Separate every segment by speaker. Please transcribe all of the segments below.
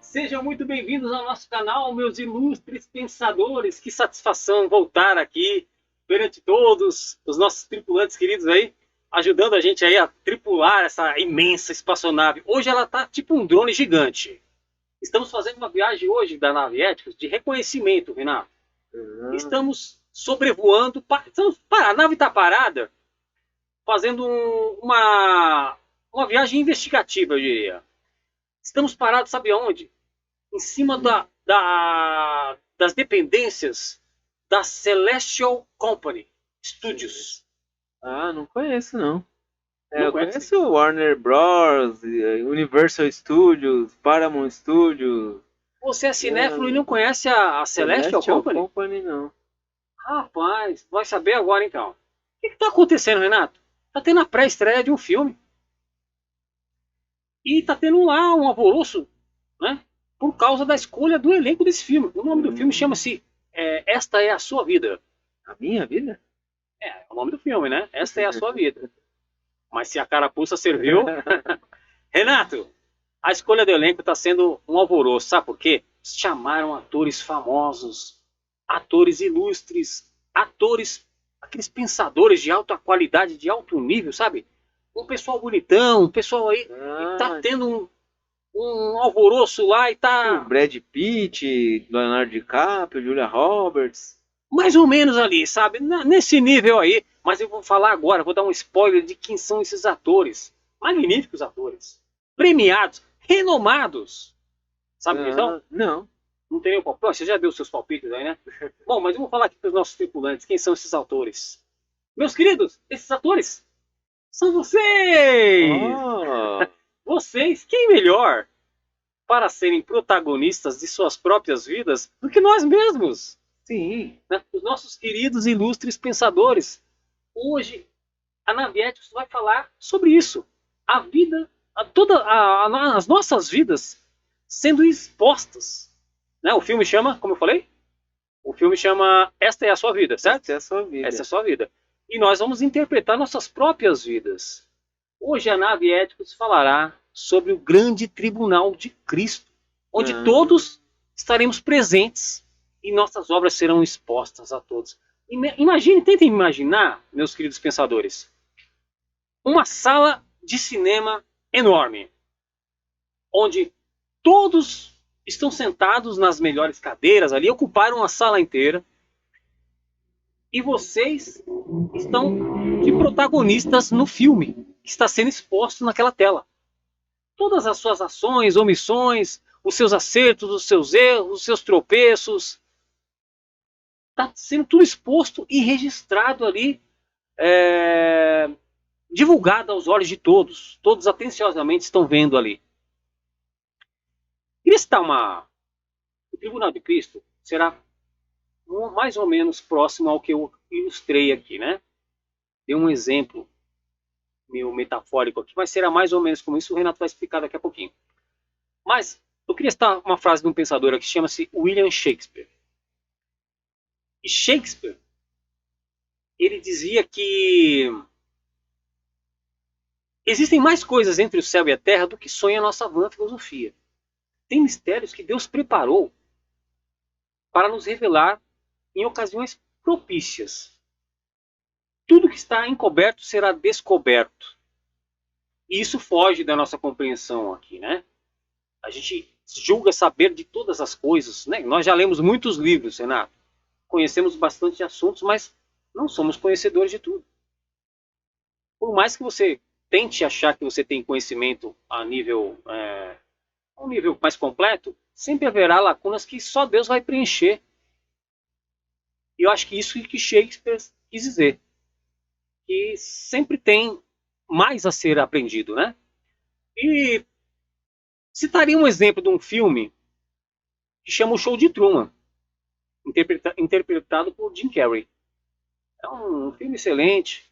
Speaker 1: Sejam muito bem-vindos ao nosso canal, meus ilustres pensadores. Que satisfação voltar aqui perante todos os nossos tripulantes queridos aí, ajudando a gente aí a tripular essa imensa espaçonave. Hoje ela tá tipo um drone gigante. Estamos fazendo uma viagem hoje da nave Éticos de reconhecimento, Renato. Estamos sobrevoando, a nave está parada, fazendo uma viagem investigativa, eu diria. Estamos parados, sabe aonde? Em cima das dependências da Celestial Company Studios.
Speaker 2: Ah, não conheço não.
Speaker 1: Não
Speaker 2: Eu
Speaker 1: conhece?
Speaker 2: conheço o Warner Bros, Universal Studios, Paramount Studios.
Speaker 1: Você é cinéfilo e não conhece a Celestial Company?
Speaker 2: Company não.
Speaker 1: Rapaz, vai saber agora então. O que está acontecendo, Renato? Está tendo a pré-estreia de um filme. E está tendo lá um alvoroço, né? Por causa da escolha do elenco desse filme. O nome do filme chama-se Esta é a Sua Vida.
Speaker 2: A minha vida?
Speaker 1: É o nome do filme, né? Esta é a Sua Vida. Mas se a carapuça serviu... Renato, a escolha do elenco está sendo um alvoroço. Sabe por quê? Chamaram atores famosos, atores ilustres, atores, aqueles pensadores de alta qualidade, de alto nível, sabe? Um pessoal bonitão, um pessoal aí que tá tendo um alvoroço lá e tá...
Speaker 2: Brad Pitt, Leonardo DiCaprio, Julia Roberts.
Speaker 1: mais ou menos ali, sabe? Nesse nível aí. Mas eu vou falar agora, vou dar um spoiler de quem são esses atores. Magníficos atores. Premiados, renomados. Sabe quem são?
Speaker 2: Não.
Speaker 1: Não tem nenhum palpite? Você já deu seus palpites aí, né? Bom, mas eu vou falar aqui para os nossos tripulantes quem são esses autores. Meus queridos, esses atores são vocês!
Speaker 2: Oh.
Speaker 1: Vocês, quem melhor para serem protagonistas de suas próprias vidas do que nós mesmos?
Speaker 2: Sim.
Speaker 1: Né? Os nossos queridos e ilustres pensadores. Hoje, a Naviéticos vai falar sobre isso. A vida, as nossas vidas sendo expostas. Né? O filme chama, como eu falei? O filme chama Esta é a Sua Vida, certo?
Speaker 2: Esta é a sua vida.
Speaker 1: Essa é a sua vida. E nós vamos interpretar nossas próprias vidas. Hoje a Nave Éticos falará sobre o grande tribunal de Cristo, onde todos estaremos presentes e nossas obras serão expostas a todos. Imagine, tentem imaginar, meus queridos pensadores, uma sala de cinema enorme, onde todos estão sentados nas melhores cadeiras ali, ocuparam a sala inteira, e vocês estão de protagonistas no filme que está sendo exposto naquela tela. Todas as suas ações, omissões, os seus acertos, os seus erros, os seus tropeços, está sendo tudo exposto e registrado ali, divulgado aos olhos de todos. Todos atenciosamente estão vendo ali. E o Tribunal de Cristo será mais ou menos próximo ao que eu ilustrei aqui, né? Dei um exemplo meio metafórico aqui, mas será mais ou menos como isso. O Renato vai explicar daqui a pouquinho. Mas eu queria citar uma frase de um pensador aqui que chama-se William Shakespeare. E Shakespeare, ele dizia que existem mais coisas entre o céu e a terra do que sonha a nossa vã filosofia. Tem mistérios que Deus preparou para nos revelar em ocasiões propícias. Tudo que está encoberto será descoberto. E isso foge da nossa compreensão aqui, né? A gente julga saber de todas as coisas, né? Nós já lemos muitos livros, Renato. Conhecemos bastante assuntos, mas não somos conhecedores de tudo. Por mais que você tente achar que você tem conhecimento a um nível mais completo, sempre haverá lacunas que só Deus vai preencher. E eu acho que isso que Shakespeare quis dizer. Que sempre tem mais a ser aprendido, né? E citaria um exemplo de um filme que chama O Show de Truman, interpretado por Jim Carrey. É um filme excelente.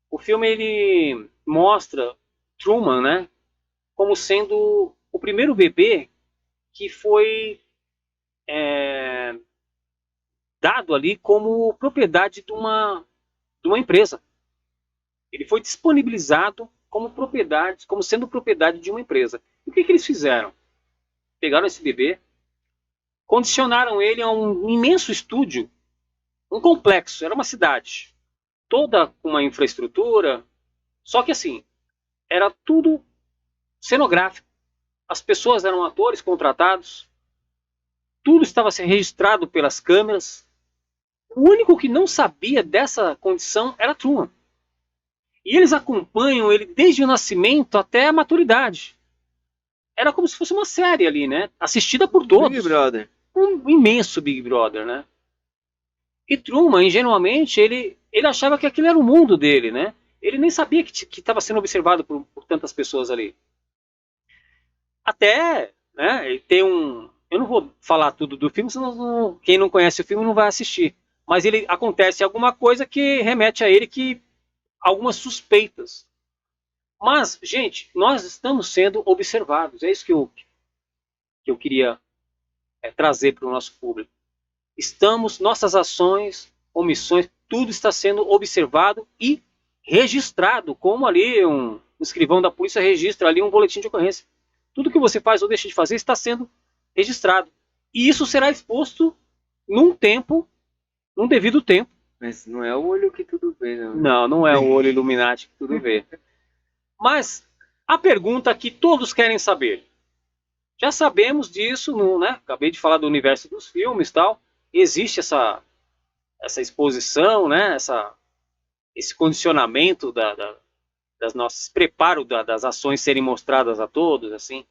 Speaker 1: O filme ele mostra Truman, né, como sendo o primeiro bebê que foi dado ali como propriedade de uma empresa. Ele foi disponibilizado como propriedade, como sendo propriedade de uma empresa. E o que eles fizeram? pegaram esse bebê, condicionaram ele a um imenso estúdio, um complexo, era uma cidade, toda com uma infraestrutura, só que assim, era tudo cenográfico. As pessoas eram atores contratados, tudo estava sendo registrado pelas câmeras. O único que não sabia dessa condição era Truman. E eles acompanham ele desde o nascimento até a maturidade. Era como se fosse uma série ali, né? Assistida por todos.
Speaker 2: Big Brother.
Speaker 1: Um imenso Big Brother, né? E Truman, ingenuamente, ele achava que aquilo era o mundo dele, né? Ele nem sabia que estava sendo observado por tantas pessoas ali. Até, né, tem um... Eu não vou falar tudo do filme, senão quem não conhece o filme não vai assistir. Mas acontece alguma coisa que remete a ele que algumas suspeitas. Mas, gente, nós estamos sendo observados. É isso que eu queria trazer para o nosso público. Nossas ações, omissões, tudo está sendo observado e registrado, como ali um escrivão da polícia registra ali um boletim de ocorrência. Tudo que você faz ou deixa de fazer está sendo registrado. E isso será exposto num devido tempo.
Speaker 2: Mas não é o olho que tudo vê, não.
Speaker 1: Não é o olho Illuminati que tudo vê. Mas a pergunta que todos querem saber. Já sabemos disso, né? Acabei de falar do universo dos filmes e tal. Existe essa exposição, né? Esse condicionamento das nossas preparo das ações serem mostradas a todos, assim.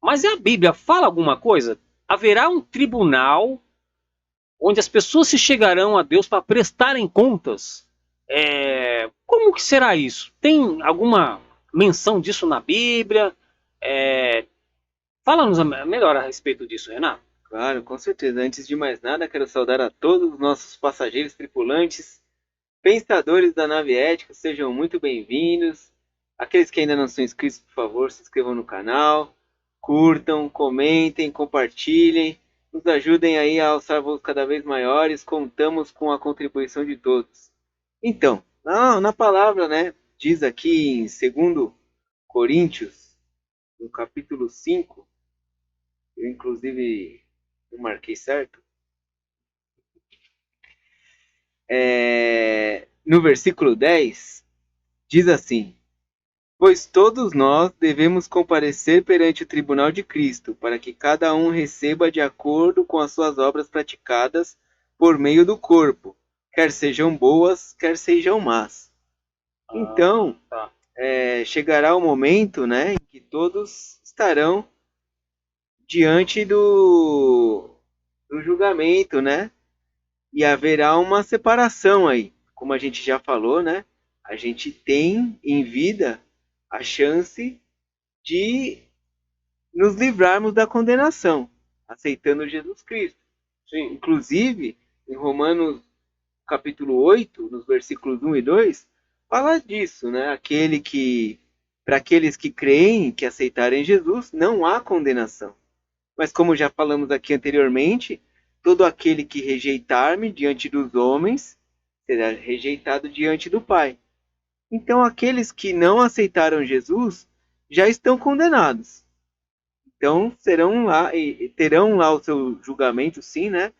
Speaker 1: Mas a Bíblia fala alguma coisa? Haverá um tribunal onde as pessoas se chegarão a Deus para prestarem contas? Como que será isso? Tem alguma menção disso na Bíblia? Fala-nos melhor a respeito disso, Renato.
Speaker 2: Claro, com certeza. Antes de mais nada, quero saudar a todos os nossos passageiros, tripulantes, pensadores da nave ética, sejam muito bem-vindos. Aqueles que ainda não são inscritos, por favor, se inscrevam no canal, curtam, comentem, compartilhem, nos ajudem aí a alçar voos cada vez maiores, contamos com a contribuição de todos. Então, na palavra, né, diz aqui em 2 Coríntios, no capítulo 5, eu inclusive não marquei certo, no versículo 10, diz assim: pois todos nós devemos comparecer perante o tribunal de Cristo, para que cada um receba de acordo com as suas obras praticadas por meio do corpo, quer sejam boas, quer sejam más. Então, chegará o momento, né, em que todos estarão diante do julgamento, né? E haverá uma separação aí. Como a gente já falou, né? A gente tem em vida a chance de nos livrarmos da condenação, aceitando Jesus Cristo.
Speaker 1: Sim.
Speaker 2: Inclusive, em Romanos capítulo 8, nos versículos 1 e 2, fala disso, né? Para aqueles que creem, que aceitarem Jesus, não há condenação. Mas como já falamos aqui anteriormente, todo aquele que rejeitar-me diante dos homens será rejeitado diante do Pai. Então aqueles que não aceitaram Jesus já estão condenados. Então serão lá e terão lá o seu julgamento, sim, né?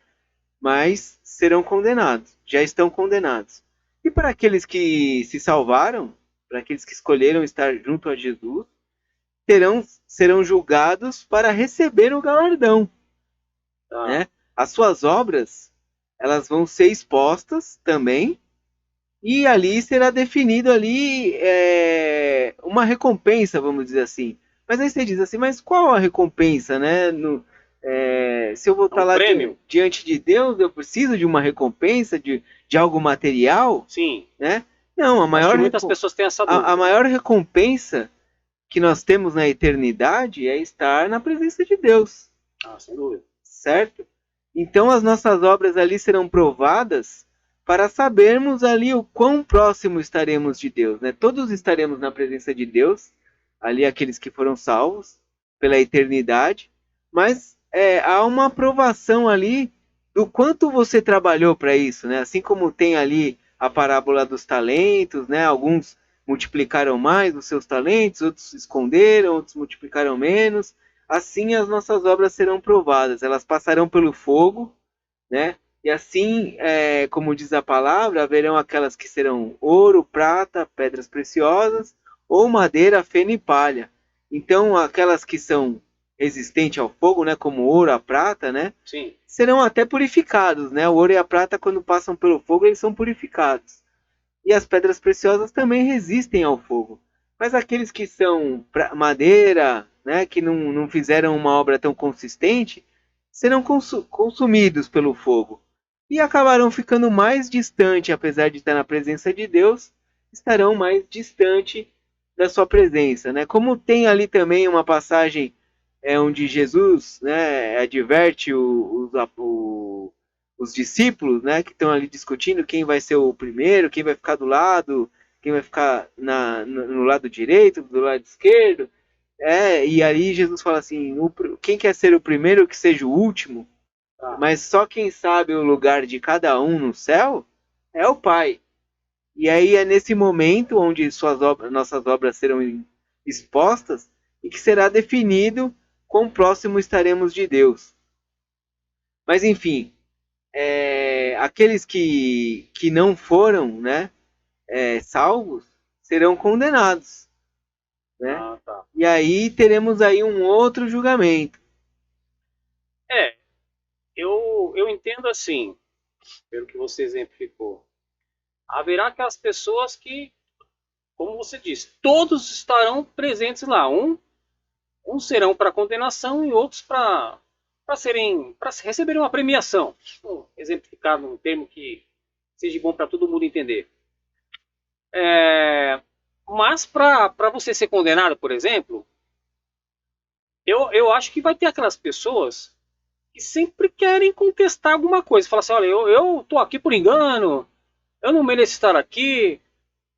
Speaker 2: Mas serão condenados, já estão condenados. E para aqueles que se salvaram, para aqueles que escolheram estar junto a Jesus, serão julgados para receber o galardão. Né? As suas obras, elas vão ser expostas também, e ali será definido ali uma recompensa, vamos dizer assim. Mas aí você diz assim, mas qual a recompensa, né? Se eu vou estar lá diante de Deus, eu preciso de uma recompensa, de algo material?
Speaker 1: Sim.
Speaker 2: Né? Não,
Speaker 1: muitas pessoas têm essa dúvida.
Speaker 2: A maior recompensa que nós temos na eternidade é estar na presença de Deus.
Speaker 1: Sem dúvida.
Speaker 2: Certo? Então as nossas obras ali serão provadas para sabermos ali o quão próximo estaremos de Deus. Né? Todos estaremos na presença de Deus, ali aqueles que foram salvos pela eternidade, mas há uma aprovação ali do quanto você trabalhou para isso. Né? Assim como tem ali a parábola dos talentos, né? Alguns multiplicaram mais os seus talentos, outros esconderam, outros multiplicaram menos. assim as nossas obras serão provadas. Elas passarão pelo fogo, né? E assim, como diz a palavra, haverão aquelas que serão ouro, prata, pedras preciosas, ou madeira, feno e palha. Então, aquelas que são resistentes ao fogo, né, como o ouro, a prata, né,
Speaker 1: Sim.
Speaker 2: serão até purificados, né? O ouro e a prata, quando passam pelo fogo, eles são purificados. E as pedras preciosas também resistem ao fogo. Mas aqueles que são madeira, né, que não fizeram uma obra tão consistente, serão consumidos pelo fogo. E acabarão ficando mais distante, apesar de estar na presença de Deus, estarão mais distante da sua presença, né? Como tem ali também uma passagem onde Jesus, né, adverte os discípulos, né, que estão ali discutindo quem vai ser o primeiro, quem vai ficar do lado, quem vai ficar no lado direito, do lado esquerdo. E aí Jesus fala assim, quem quer ser o primeiro, que seja o último, mas só quem sabe o lugar de cada um no céu é o Pai. E aí é nesse momento onde nossas obras serão expostas e que será definido quão próximo estaremos de Deus. Mas enfim, aqueles que não foram, né, salvos serão condenados, né?
Speaker 1: Tá.
Speaker 2: E aí teremos aí um outro julgamento.
Speaker 1: Eu entendo assim, pelo que você exemplificou. Haverá aquelas pessoas que, como você disse, todos estarão presentes lá. Uns serão para condenação e outros para receberem uma premiação. Exemplificado num termo que seja bom para todo mundo entender. Mas para você ser condenado, por exemplo, eu acho que vai ter aquelas pessoas que sempre querem contestar alguma coisa. Falar assim, olha, eu tô aqui por engano, eu não mereço estar aqui,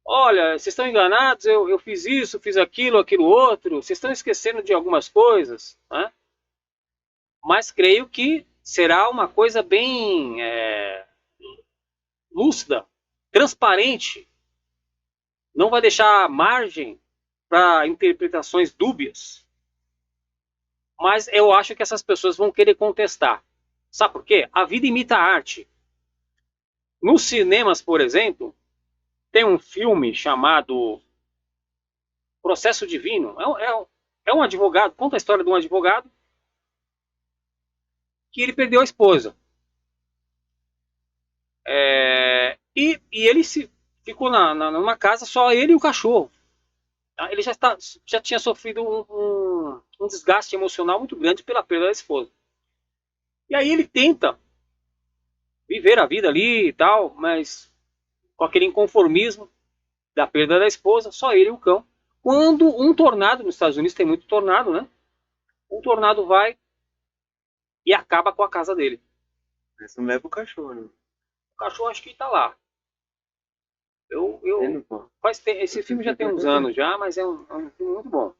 Speaker 1: olha, vocês estão enganados, eu fiz isso, fiz aquilo outro, vocês estão esquecendo de algumas coisas, né? Mas creio que será uma coisa bem lúcida, transparente, não vai deixar margem para interpretações dúbias. Mas eu acho que essas pessoas vão querer contestar. Sabe por quê? A vida imita a arte. Nos cinemas, por exemplo, tem um filme chamado Processo Divino. É um advogado, conta a história de um advogado que ele perdeu a esposa. E ele ficou numa casa, só ele e o cachorro. Ele já tinha sofrido um desgaste emocional muito grande pela perda da esposa. E aí ele tenta viver a vida ali e tal, mas com aquele inconformismo da perda da esposa, só ele e o cão. Quando um tornado, nos Estados Unidos tem muito tornado, né? Um tornado vai e acaba com a casa dele.
Speaker 2: Mas não leva o cachorro, né?
Speaker 1: O cachorro acho que está lá. Esse filme já tem uns anos já, mas é um filme muito bom.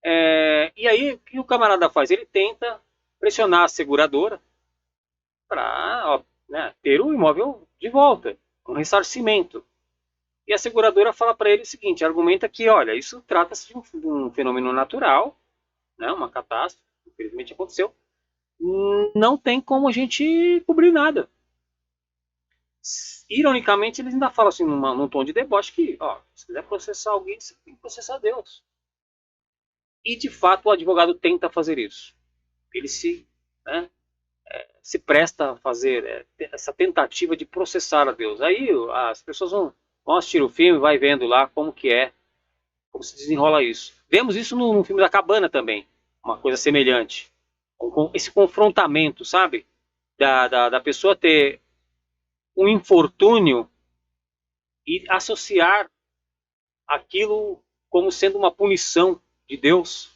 Speaker 1: E aí, o que o camarada faz? Ele tenta pressionar a seguradora para ter o imóvel de volta, um ressarcimento. E a seguradora fala para ele o seguinte, argumenta que, olha, isso trata-se de um fenômeno natural, né, uma catástrofe, infelizmente aconteceu, não tem como a gente cobrir nada. Ironicamente, eles ainda falam assim, num tom de deboche, que, ó, se quiser processar alguém, você tem que processar Deus. E, de fato, o advogado tenta fazer isso. Ele se presta a fazer essa tentativa de processar a Deus. Aí as pessoas vão assistir o filme, vai vendo lá como se desenrola isso. Vemos isso no filme da Cabana também, uma coisa semelhante. Esse confrontamento, sabe? Da pessoa ter um infortúnio e associar aquilo como sendo uma punição de Deus.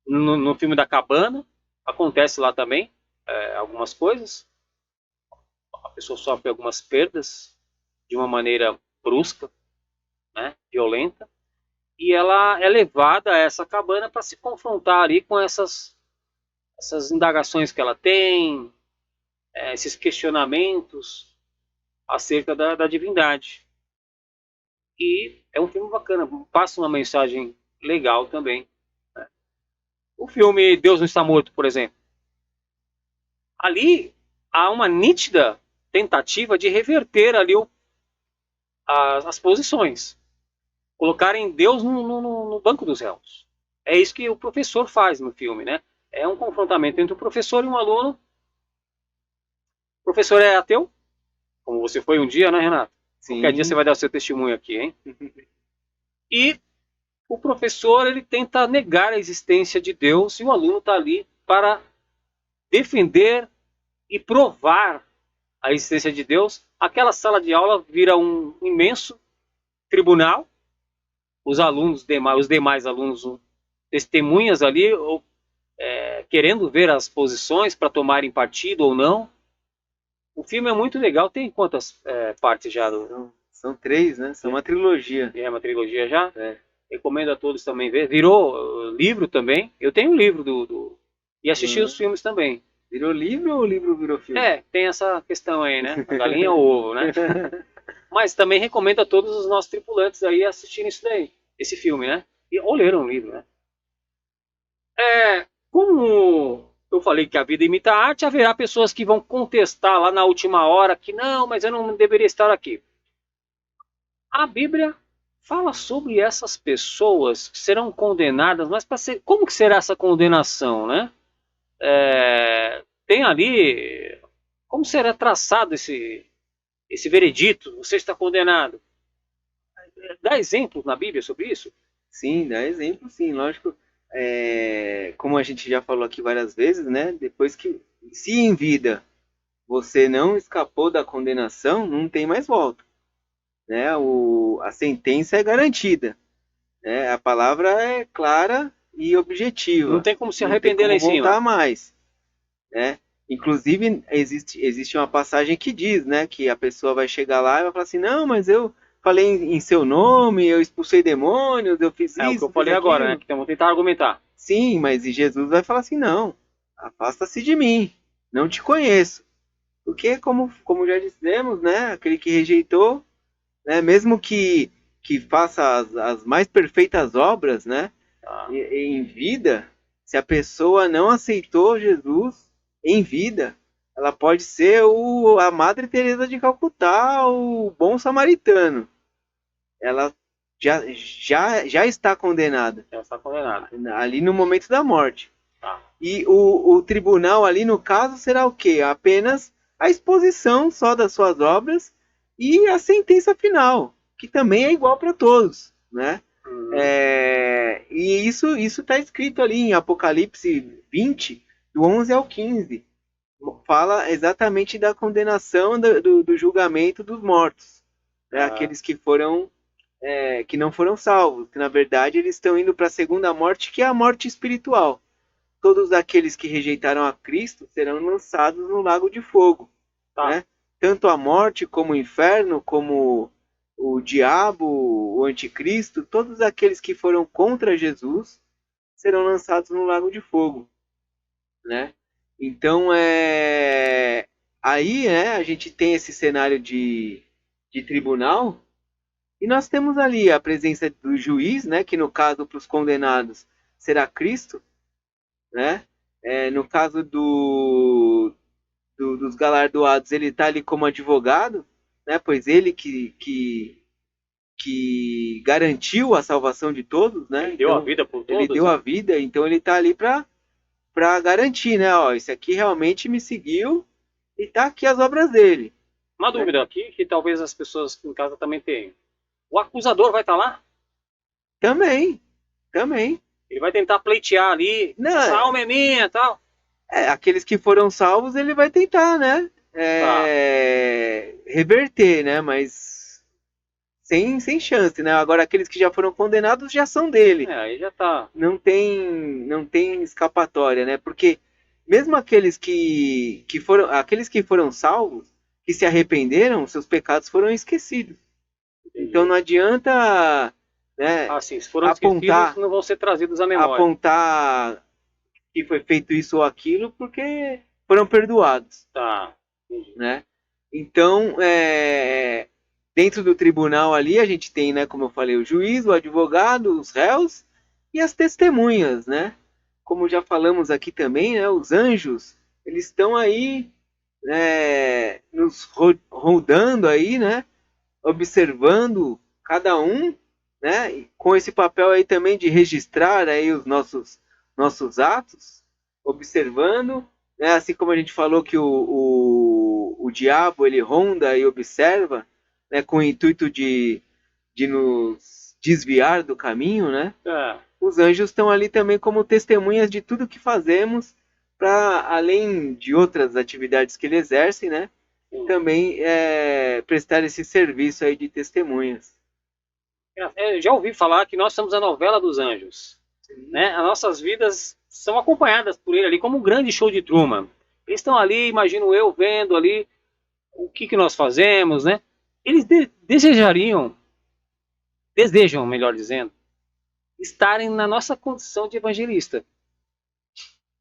Speaker 1: No filme da Cabana, acontece lá também algumas coisas. A pessoa sofre algumas perdas de uma maneira brusca, né, violenta, e ela é levada a essa cabana para se confrontar ali com essas indagações que ela tem, esses questionamentos acerca da divindade. E é um filme bacana, passa uma mensagem legal também, né? O filme Deus Não Está Morto, por exemplo. Ali há uma nítida tentativa de reverter ali as posições. Colocarem Deus no banco dos réus. É isso que o professor faz no filme, né? É um confrontamento entre o professor e um aluno. O professor é ateu, como você foi um dia, né, Renato?
Speaker 2: Sim.
Speaker 1: Qualquer dia você vai dar o seu testemunho aqui, hein? E o professor, ele tenta negar a existência de Deus e o aluno está ali para defender e provar a existência de Deus. Aquela sala de aula vira um imenso tribunal. Os alunos, os demais alunos, testemunhas ali, querendo ver as posições para tomarem partido ou não. O filme é muito legal. Tem quantas partes já?
Speaker 2: São 3, né? São uma trilogia.
Speaker 1: É uma trilogia já?
Speaker 2: É.
Speaker 1: Recomendo a todos também ver. Virou livro também. Eu tenho um livro e assisti os filmes também.
Speaker 2: Virou livro ou o livro virou filme?
Speaker 1: Tem essa questão aí, né? A galinha ou ovo, né? Mas também recomendo a todos os nossos tripulantes aí assistirem isso daí. Esse filme, né? Ou leram o livro, né? Como eu falei que a vida imita a arte, haverá pessoas que vão contestar lá na última hora que não, mas eu não deveria estar aqui. A Bíblia fala sobre essas pessoas que serão condenadas, mas como que será essa condenação, né? Tem ali como será traçado esse veredito, você está condenado. Dá exemplos na Bíblia sobre isso?
Speaker 2: Sim, dá exemplo, sim, lógico. Como a gente já falou aqui várias vezes, né? Depois que, se em vida você não escapou da condenação, não tem mais volta. Né? A sentença é garantida. Né? A palavra é clara e objetiva.
Speaker 1: Não tem como se arrepender lá em cima.
Speaker 2: Não voltar mais. Né? Inclusive, existe uma passagem que diz, né, que a pessoa vai chegar lá e vai falar assim, não, mas eu falei em seu nome, eu expulsei demônios, eu fiz isso.
Speaker 1: É o que eu falei agora, né? Que vamos tentar argumentar.
Speaker 2: Sim, mas e Jesus vai falar assim, não, afasta-se de mim, não te conheço. Porque, como já dissemos, né, aquele que rejeitou, né, mesmo que faça as mais perfeitas obras, né, em vida, se a pessoa não aceitou Jesus em vida, ela pode ser a Madre Teresa de Calcutá, o bom samaritano. Ela já está condenada.
Speaker 1: Já está condenada.
Speaker 2: Ali no momento da morte.
Speaker 1: Tá.
Speaker 2: E o tribunal ali, no caso, será o quê? Apenas a exposição só das suas obras e a sentença final, que também é igual para todos, né? E isso está escrito ali em Apocalipse 20, do 11 ao 15. Fala exatamente da condenação do julgamento dos mortos. Né? Aqueles que que não foram salvos, que na verdade eles estão indo para a segunda morte, que é a morte espiritual. Todos aqueles que rejeitaram a Cristo serão lançados no lago de fogo.
Speaker 1: Tá.
Speaker 2: Né? Tanto a morte como o inferno, como o diabo, o anticristo, todos aqueles que foram contra Jesus serão lançados no lago de fogo. Né? Então, aí, né, a gente tem esse cenário de tribunal, e nós temos ali a presença do juiz, né, que no caso para os condenados será Cristo, né? No caso dos galardoados, ele está ali como advogado, né, pois ele que garantiu a salvação de todos, né?
Speaker 1: Ele deu a vida por todos.
Speaker 2: Ele deu a vida, então ele está ali para garantir, né? Ó, esse aqui realmente me seguiu e tá aqui as obras dele.
Speaker 1: Uma dúvida aqui, que talvez as pessoas em casa também tenham. O acusador vai estar lá?
Speaker 2: Também.
Speaker 1: Ele vai tentar pleitear ali, essa alma é minha e tal.
Speaker 2: Aqueles que foram salvos, ele vai tentar, né? Reverter, né? Mas sem chance, né? Agora, aqueles que já foram condenados já são dele.
Speaker 1: Aí já tá.
Speaker 2: Não tem escapatória, né? Porque mesmo aqueles que foram salvos, que se arrependeram, seus pecados foram esquecidos. Então não adianta, né,
Speaker 1: se foram esquecidos, não vão ser trazidos à memória.
Speaker 2: Apontar que foi feito isso ou aquilo, porque foram perdoados.
Speaker 1: Tá.
Speaker 2: Né? Então, dentro do tribunal ali, a gente tem, né, como eu falei, o juiz, o advogado, os réus e as testemunhas, né? como já falamos aqui também, né, os anjos, eles estão aí nos rodando aí, né, observando cada um, né, com esse papel aí também de registrar aí os nossos atos, observando, né, assim como a gente falou que o diabo ele ronda e observa, né, com o intuito de nos desviar do caminho, né? Os anjos estão ali também como testemunhas de tudo que fazemos, para além de outras atividades que eles exercem, né? Também prestar esse serviço aí de testemunhas.
Speaker 1: Eu já ouvi falar que nós somos a novela dos anjos, né? As nossas vidas são acompanhadas por ele ali como um grande show de Truman. Eles estão ali, imagino eu, vendo ali o que nós fazemos, né? Eles desejam, melhor dizendo, estarem na nossa condição de evangelista.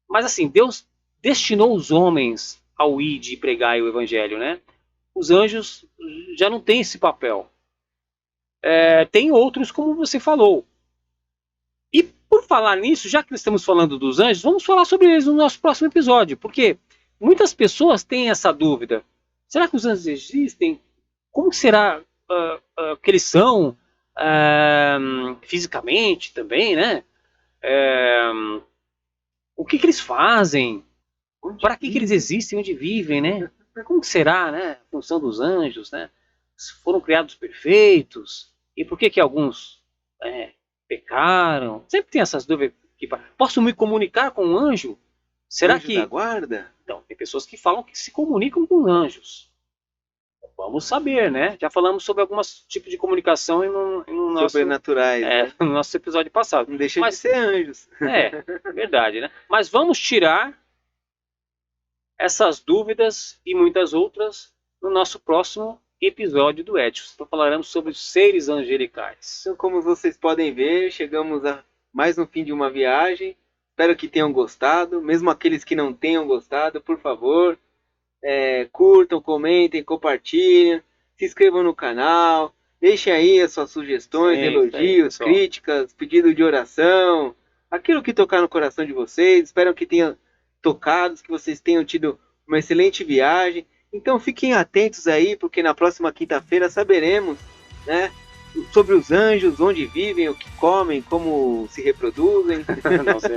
Speaker 1: Mas assim, Deus destinou os homens ao ir e pregar o evangelho, né? Os anjos já não têm esse papel. Tem outros, como você falou. E por falar nisso, já que estamos falando dos anjos, vamos falar sobre eles no nosso próximo episódio, porque muitas pessoas têm essa dúvida. Será que os anjos existem? Como será que eles são fisicamente também, né? O que eles fazem? Para que eles existem? Onde vivem, né? Como será, né, a função dos anjos, né? Foram criados perfeitos? E por que alguns pecaram? Sempre tem essas dúvidas. Posso me comunicar com um anjo? Será
Speaker 2: anjo
Speaker 1: que...
Speaker 2: da guarda?
Speaker 1: Então, tem pessoas que falam que se comunicam com anjos. Vamos saber, né? Já falamos sobre alguns tipos de comunicação no nosso...
Speaker 2: Sobrenaturais, né?
Speaker 1: No nosso episódio passado.
Speaker 2: Não deixa de ser anjos.
Speaker 1: Verdade, né? Mas vamos tirar essas dúvidas e muitas outras no nosso próximo episódio do Éticos. Então falaremos sobre os seres angelicais.
Speaker 2: Então, como vocês podem ver, chegamos a mais no fim de uma viagem. Espero que tenham gostado. Mesmo aqueles que não tenham gostado, por favor, curtam, comentem, compartilhem, se inscrevam no canal, deixem aí as suas sugestões, elogios, críticas, pedido de oração, aquilo que tocar no coração de vocês. Espero que tenha tocado, que vocês tenham tido uma excelente viagem. Então fiquem atentos aí, porque na próxima quinta-feira saberemos, né, sobre os anjos, onde vivem, o que comem, como se reproduzem.
Speaker 1: Não sei,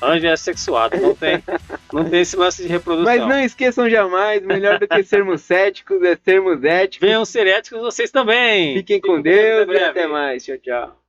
Speaker 1: anjo é sexuado, não tem esse lance de reprodução.
Speaker 2: Mas não esqueçam jamais, melhor do que sermos céticos é sermos éticos.
Speaker 1: Venham ser éticos vocês também.
Speaker 2: Fiquem com Deus e até mais. Tchau, tchau.